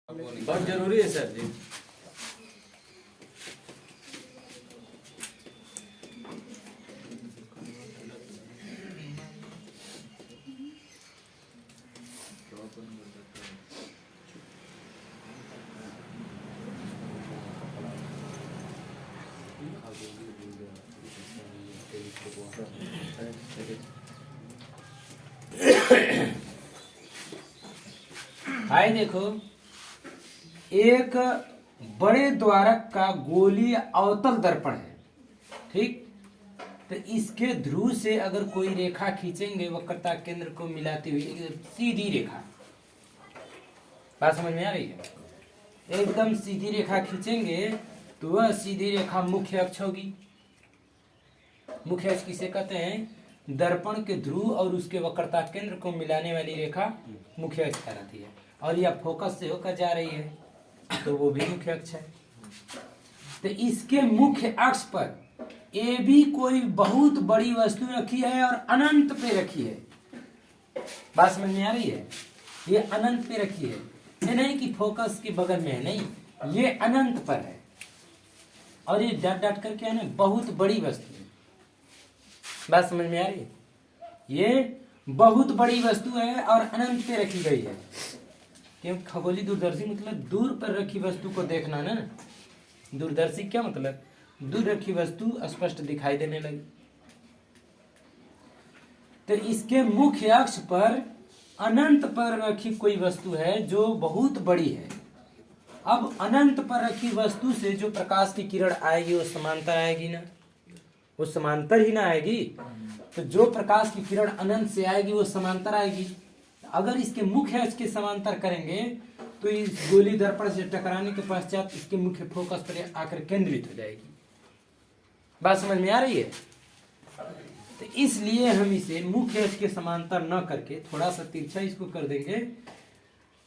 बहुत जरूरी है सर जी। हाय देखो, एक बड़े द्वारक का गोलीय अवतल दर्पण है। ठीक, तो इसके ध्रुव से अगर कोई रेखा खींचेंगे वक्रता केंद्र को मिलाती हुई सीधी रेखा, बात समझ में आ रही है? एकदम सीधी रेखा खींचेंगे तो वह सीधी रेखा मुख्य अक्ष होगी। मुख्य अक्ष किसे कहते हैं? दर्पण के ध्रुव और उसके वक्रता केंद्र को मिलाने वाली रेखा मुख्य अक्ष कहलाती है। और यह फोकस से होकर जा रही है तो वो भी मुख्य अक्ष है। तो इसके मुख्य अक्ष पर ए भी कोई बहुत बड़ी वस्तु रखी है और अनंत पे रखी है। बात समझ में आ रही है? ये अनंत पे रखी है, ये नहीं कि फोकस के बगल में है, नहीं, ये अनंत पर है। और ये डट डट करके है ना, बहुत बड़ी वस्तु है। बात समझ में आ रही है? ये बहुत बड़ी वस्तु है और अनंत पे रखी गई है। क्योंकि खगोलीय दूरदर्शी मतलब दूर पर रखी वस्तु को देखना ना। दूरदर्शी क्या मतलब? दूर रखी वस्तु स्पष्ट दिखाई देने लगी। तो इसके मुख्य अक्ष पर अनंत पर रखी कोई वस्तु है जो बहुत बड़ी है। अब अनंत पर रखी वस्तु से जो प्रकाश की किरण आएगी वो समांतर आएगी ना? वो समांतर ही ना आएगी। तो जो प्रकाश की किरण अनंत से आएगी वो समांतर आएगी। अगर इसके मुख्य अक्ष के समांतर करेंगे तो इस गोली दर्पण से टकराने के पश्चात इसके मुख्य फोकस पर आकर केंद्रित हो जाएगी। बात समझ में आ रही है? तो इसलिए हम इसे मुख्य अक्ष के समांतर न करके थोड़ा सा तिरछा इसको कर देंगे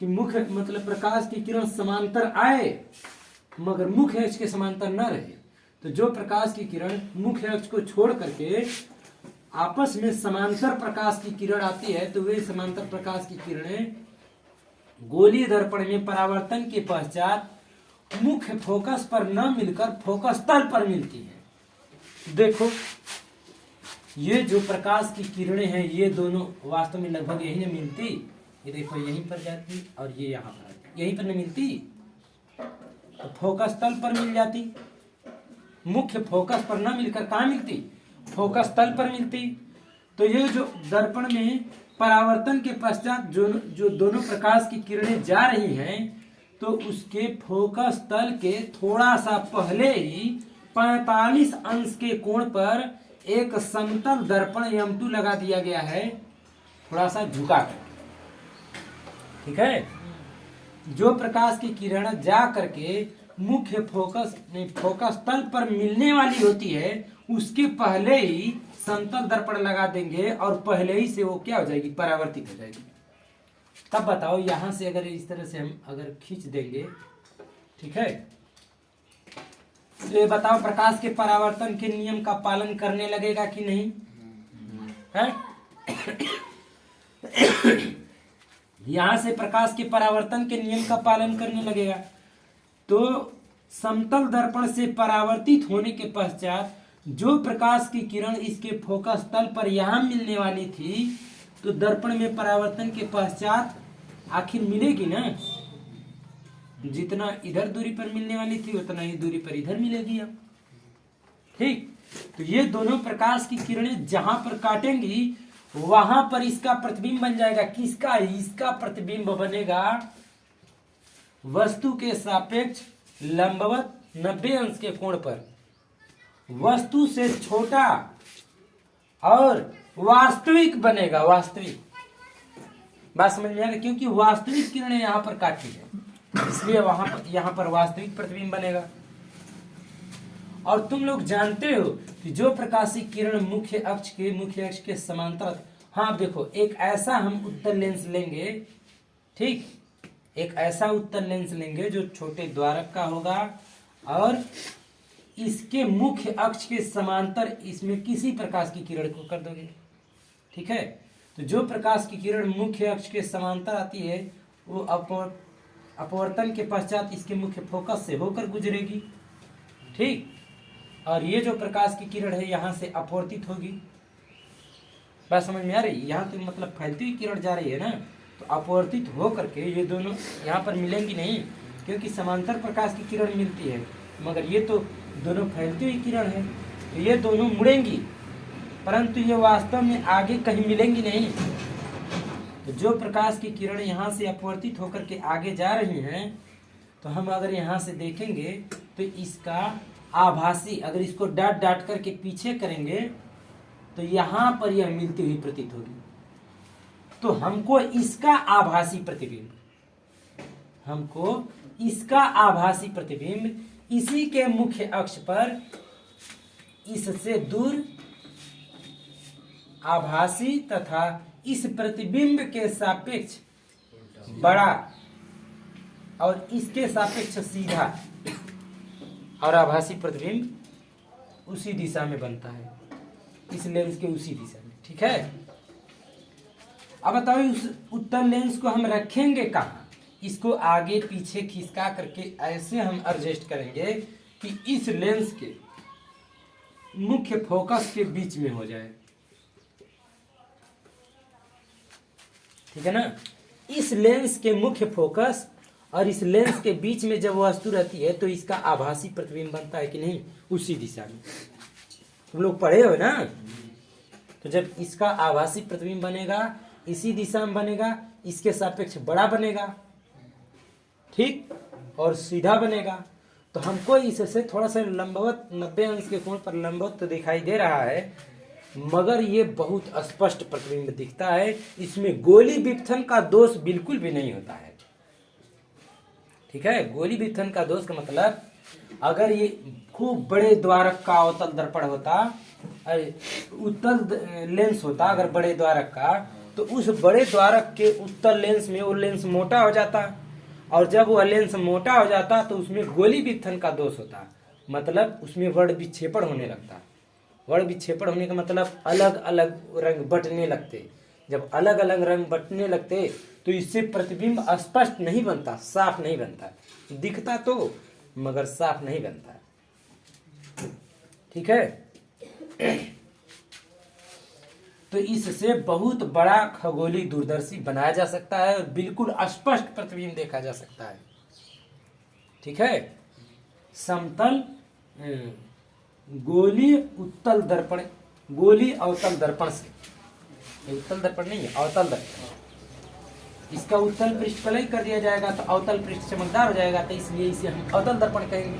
कि मुख्य मतलब प्रकाश की किरण समांतर आए मगर मुख्य अक्ष के समांतर न रहे। तो जो प्रकाश की किरण मुख्य अक्ष को छोड़ करके आपस में समांतर प्रकाश की किरण आती है तो वे समांतर प्रकाश की किरणें गोलीय दर्पण में परावर्तन के पश्चात मुख्य फोकस पर न मिलकर फोकस तल पर मिलती है। देखो, ये जो प्रकाश की किरणें हैं ये दोनों वास्तव में लगभग यही न मिलती। ये देखो यहीं पर जाती और ये यहाँ पर आती, यहीं पर न मिलती तो फोकस तल पर मिल जाती। मुख्य फोकस पर न मिलकर कहाँ मिलती? फोकस तल पर मिलती। तो ये जो दर्पण में परावर्तन के पश्चात जो दोनों प्रकाश की किरणें जा रही हैं तो उसके फोकस तल के थोड़ा सा पहले ही 45 अंश के कोण पर एक समतल दर्पण M2 लगा दिया गया है, थोड़ा सा झुका कर। ठीक है, जो प्रकाश की किरण जा करके मुख्य फोकस तल पर मिलने वाली होती है उसके पहले ही समतल दर्पण लगा देंगे और पहले ही से वो क्या हो जाएगी? परावर्तित हो जाएगी। तब बताओ यहां से अगर इस तरह से हम अगर खींच देंगे, ठीक है, तो ये बताओ प्रकाश के परावर्तन के नियम का पालन करने लगेगा कि नहीं है? यहां से प्रकाश के परावर्तन के नियम का पालन करने लगेगा। तो समतल दर्पण से परावर्तित होने के पश्चात जो प्रकाश की किरण इसके फोकस तल पर यहां मिलने वाली थी तो दर्पण में परावर्तन के पश्चात आखिर मिलेगी ना। जितना इधर दूरी पर मिलने वाली थी उतना ही दूरी पर इधर मिलेगी। अब ठीक, तो ये दोनों प्रकाश की किरणें जहां पर काटेंगी वहां पर इसका प्रतिबिंब बन जाएगा। किसका? इसका प्रतिबिंब बनेगा वस्तु के सापेक्ष लंबवत 90 अंश के कोण पर, वस्तु से छोटा और वास्तविक बनेगा। वास्तविक, बात समझ में आ रही? क्योंकि वास्तविक किरणें यहां पर काटी है इसलिए यहां पर वास्तविक प्रतिबिंब बनेगा। और तुम लोग जानते हो कि जो प्रकाशिक किरण मुख्य अक्ष के समांतर, हाँ देखो, एक ऐसा हम उत्तल लेंस लेंगे, ठीक, एक ऐसा उत्तल लेंस लेंगे जो छोटे द्वारक का होगा और इसके मुख्य अक्ष के समांतर इसमें किसी प्रकाश की किरण को कर दोगे। ठीक है, तो जो प्रकाश की किरण मुख्य अक्ष के समांतर आती है वो अपवर्तन के पश्चात इसके मुख्य फोकस से होकर गुजरेगी, ठीक। और ये जो प्रकाश की किरण है यहाँ से अपवर्तित होगी। बात समझ में आ रही? यहाँ तो मतलब फैलती हुई किरण जा रही है ना, तो अपवर्तित हो करके ये दोनों यहाँ पर मिलेंगी नहीं, क्योंकि समांतर प्रकाश की किरण मिलती है, मगर ये तो दोनों फैलती हुई किरण है, तो ये दोनों मुड़ेंगी, परंतु ये वास्तव में आगे कहीं मिलेंगी नहीं। तो जो प्रकाश की किरण यहाँ से अपवर्तित होकर के आगे जा रही हैं, तो हम अगर यहाँ से देखेंगे तो इसका आभासी, अगर इसको डाट डाट करके पीछे करेंगे तो यहाँ पर यह मिलती हुई प्रतीत होगी। तो हमको इसका आभासी प्रतिबिंब इसी के मुख्य अक्ष पर इससे दूर आभासी तथा इस प्रतिबिंब के सापेक्ष बड़ा और इसके सापेक्ष सीधा और आभासी प्रतिबिंब उसी दिशा में बनता है, इस लेंस के उसी दिशा में, ठीक है। अब बताओ उस उत्तल लेंस को हम रखेंगे कहाँ? इसको आगे पीछे खिसका करके ऐसे हम एडजस्ट करेंगे कि इस लेंस के मुख्य फोकस के बीच में हो जाए, ठीक है ना। इस लेंस के मुख्य फोकस और इस लेंस के बीच में जब वस्तु रहती है तो इसका आभासी प्रतिबिंब बनता है कि नहीं, उसी दिशा में। तुम लोग पढ़े हो ना। तो जब इसका आभासी प्रतिबिंब बनेगा इसी दिशा में बनेगा, इसके सापेक्ष बड़ा बनेगा, ठीक, और सीधा बनेगा। तो हमको इससे थोड़ा सा लंबवत 90 अंश के कोण पर लंबवत तो दिखाई दे रहा है, मगर ये बहुत स्पष्ट प्रतिबिंब दिखता है। इसमें गोली विपथन का दोष बिल्कुल भी नहीं होता है, ठीक है। गोली विपथन का दोष का मतलब, अगर ये खूब बड़े द्वारक का अवतल दर्पण होता, उत्तल लेंस होता अगर बड़े द्वारक का, तो उस बड़े द्वारक के उत्तल लेंस में वो लेंस मोटा हो जाता, और जब वह लेंस मोटा हो जाता तो उसमें गोली विपथन का दोष होता, मतलब उसमें वर्ण विक्षेपण होने लगता। वर्ण विक्षेपण होने का मतलब अलग अलग रंग बटने लगते। जब अलग अलग रंग बटने लगते तो इससे प्रतिबिंब स्पष्ट नहीं बनता, साफ नहीं बनता, दिखता तो मगर साफ नहीं बनता, ठीक है। तो इससे बहुत बड़ा खगोलीय दूरदर्शी बनाया जा सकता है और बिल्कुल स्पष्ट प्रतिबिंब देखा जा सकता है, ठीक है। समतल गोलीय उत्तल दर्पण, गोलीय अवतल दर्पण से, उत्तल दर्पण नहीं है, अवतल दर्पण, इसका उत्तल पृष्ठ कलई कर दिया जाएगा तो अवतल पृष्ठ चमकदार हो जाएगा, तो इसलिए इसे हम अवतल दर्पण कहेंगे।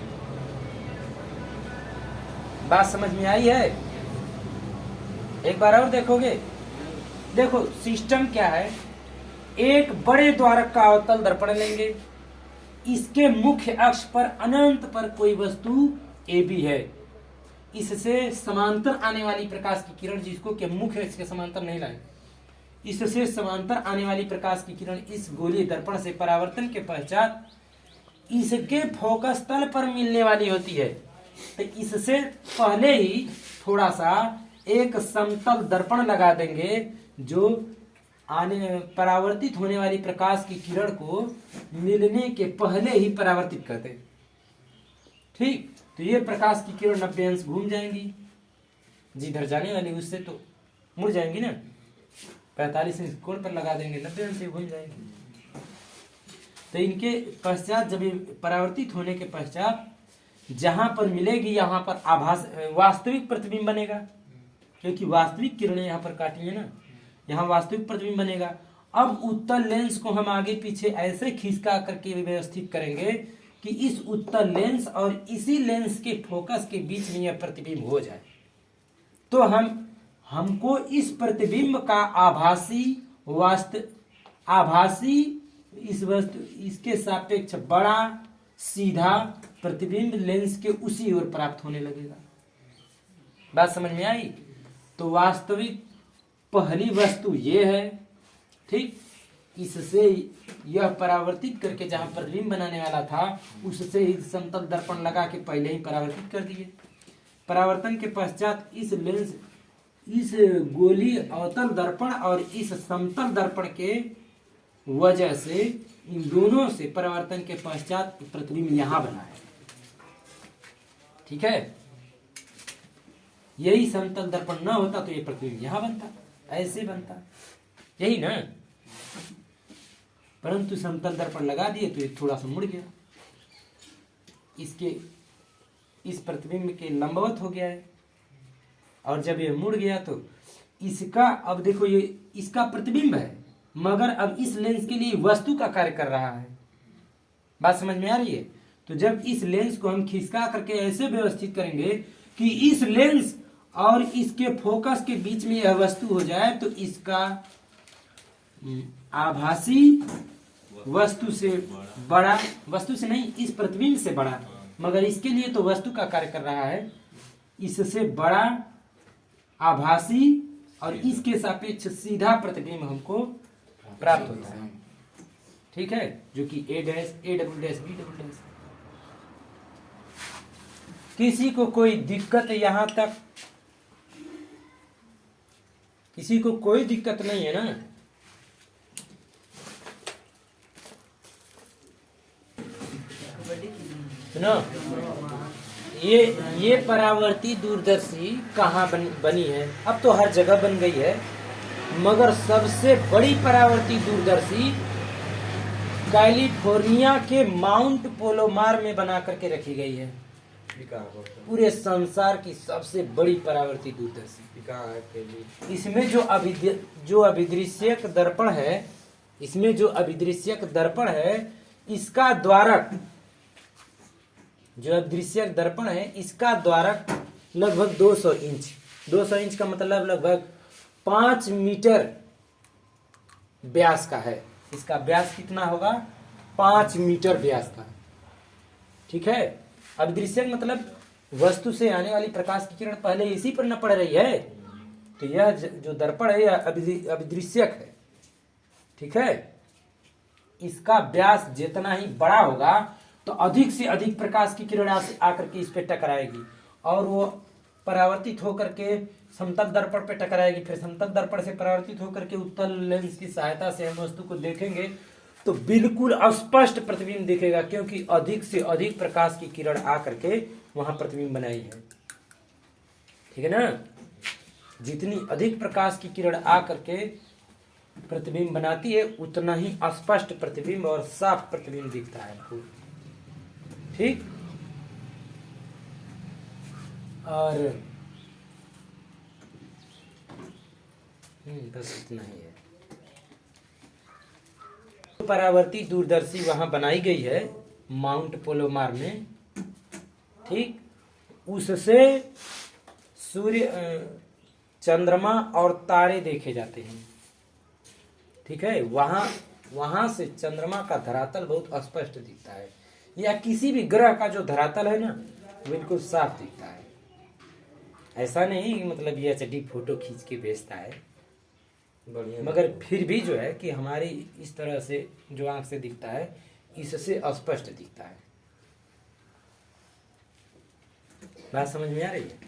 बात समझ में आई है? एक बार और देखोगे, देखो सिस्टम क्या है। एक बड़े द्वारक का अवतल दर्पण लेंगे, इसके मुख्य अक्ष पर अनंत पर कोई वस्तु AB है, इससे समांतर आने वाली प्रकाश की किरण, जिसको के मुख्य अक्ष के समांतर नहीं लाए, इससे समांतर आने वाली प्रकाश की किरण इस गोलीय दर्पण से परावर्तन के पश्चात इसके फोकस तल पर मिलने वाली होती है। तो इससे पहले ही थोड़ा सा एक समतल दर्पण लगा देंगे जो परावर्तित होने वाली प्रकाश की किरण को मिलने के पहले ही परावर्तित कर दे, ठीक। तो ये प्रकाश की किरण 90 अंश घूम जाएंगी, जिधर जाने वाली उससे तो मुड़ जाएंगी ना, 45 अंश कोण पर लगा देंगे, 90 अंश से घूम जाएंगी। तो इनके पश्चात जब ये परावर्तित होने के पश्चात जहां पर मिलेगी यहाँ पर आभास वास्तविक प्रतिबिंब बनेगा, क्योंकि वास्तविक किरणें यहाँ पर काटी है ना, यहाँ वास्तविक प्रतिबिंब बनेगा। अब उत्तल लेंस को हम आगे पीछे ऐसे खिसका करके व्यवस्थित करेंगे कि इस उत्तल लेंस और इसी लेंस के फोकस के बीच में यह प्रतिबिंब हो जाए। तो हमको इस प्रतिबिंब का आभासी इस वस्तु इसके सापेक्ष बड़ा सीधा प्रतिबिंब लेंस के उसी ओर प्राप्त होने लगेगा। बात समझ में आई? तो वास्तविक पहली वस्तु ये है, ठीक। इससे यह परावर्तित करके जहां प्रतिबिंब बनाने वाला था उससे ही समतल दर्पण लगा के पहले ही परावर्तित कर दिए। परावर्तन के पश्चात इस लेंस, इस गोलीय अवतल दर्पण और इस समतल दर्पण के वजह से इन दोनों से परावर्तन के पश्चात प्रतिबिंब यहाँ बना है। ठीक है, यही समतल दर्पण न होता तो ये प्रतिबिंब यहाँ बनता, ऐसे बनता, यही ना। परंतु समतल दर्पण लगा दिए तो ये थोड़ा सा मुड़ गया, इसके इस प्रतिबिंब के लंबवत हो गया है, और जब ये मुड़ गया तो इसका, अब देखो ये इसका प्रतिबिंब है मगर अब इस लेंस के लिए वस्तु का कार्य कर रहा है। बात समझ में आ रही है? तो जब इस लेंस को हम खिसका करके ऐसे व्यवस्थित करेंगे कि इस लेंस और इसके फोकस के बीच में यह वस्तु हो जाए तो इसका आभासी वस्तु से बड़ा, वस्तु से नहीं, इस प्रतिबिंब से बड़ा, मगर इसके लिए तो वस्तु का कार्य कर रहा है, इससे बड़ा आभासी और इसके सापेक्ष सीधा प्रतिबिंब हमको प्राप्त होता है। ठीक है, जो कि A dash A double dash B double dash. किसी को कोई दिक्कत यहां तक, किसी को कोई दिक्कत नहीं है ना? सुनो, ये परावर्ती दूरदर्शी कहाँ बनी है? अब तो हर जगह बन गई है, मगर सबसे बड़ी परावर्ती दूरदर्शी कैलिफोर्निया के माउंट पोलोमार में बना करके रखी गई है। पूरे संसार की सबसे बड़ी परावर्ती दूरदर्शी। इसमें जो अभिदृश्यक दर्पण है, इसमें जो अभिदृश्यक दर्पण है, इसका द्वारक, जो अभिदृश्यक दर्पण है, इसका द्वारक लगभग 200 इंच, 200 इंच का मतलब लगभग 5 मीटर व्यास का है। इसका व्यास कितना होगा? 5 मीटर व्यास का। ठीक है, अभिदृश्यक मतलब वस्तु से आने वाली प्रकाश की किरण पहले इसी पर न पड़ रही है, तो यह जो दर्पण है यह अभिदृश्यक है। ठीक है, इसका व्यास जितना ही बड़ा होगा तो अधिक से अधिक प्रकाश की किरण आकर के इस पे टकराएगी और वो परावर्तित होकर के समतल दर्पण पे टकराएगी, फिर समतल दर्पण से परावर्तित होकर के उत्तल लेंस की सहायता से हम वस्तु को देखेंगे तो बिल्कुल स्पष्ट प्रतिबिंब दिखेगा, क्योंकि अधिक से अधिक प्रकाश की किरण आकर के वहां प्रतिबिंब बनाई है। ठीक है ना? जितनी अधिक प्रकाश की किरण आकर के प्रतिबिंब बनाती है उतना ही स्पष्ट प्रतिबिंब और साफ प्रतिबिंब दिखता है। ठीक, और बस इतना ही है। परावर्ती दूरदर्शी वहां बनाई गई है माउंट पोलोमार में। ठीक, उससे सूर्य, चंद्रमा और तारे देखे जाते हैं। ठीक है, वहां से चंद्रमा का धरातल बहुत स्पष्ट दिखता है, या किसी भी ग्रह का जो धरातल है ना बिल्कुल साफ दिखता है। ऐसा नहीं मतलब ये HD फोटो खींच के भेजता है, मगर फिर भी जो है कि हमारी इस तरह से जो आंख से दिखता है इससे स्पष्ट दिखता है। बात समझ में आ रही है?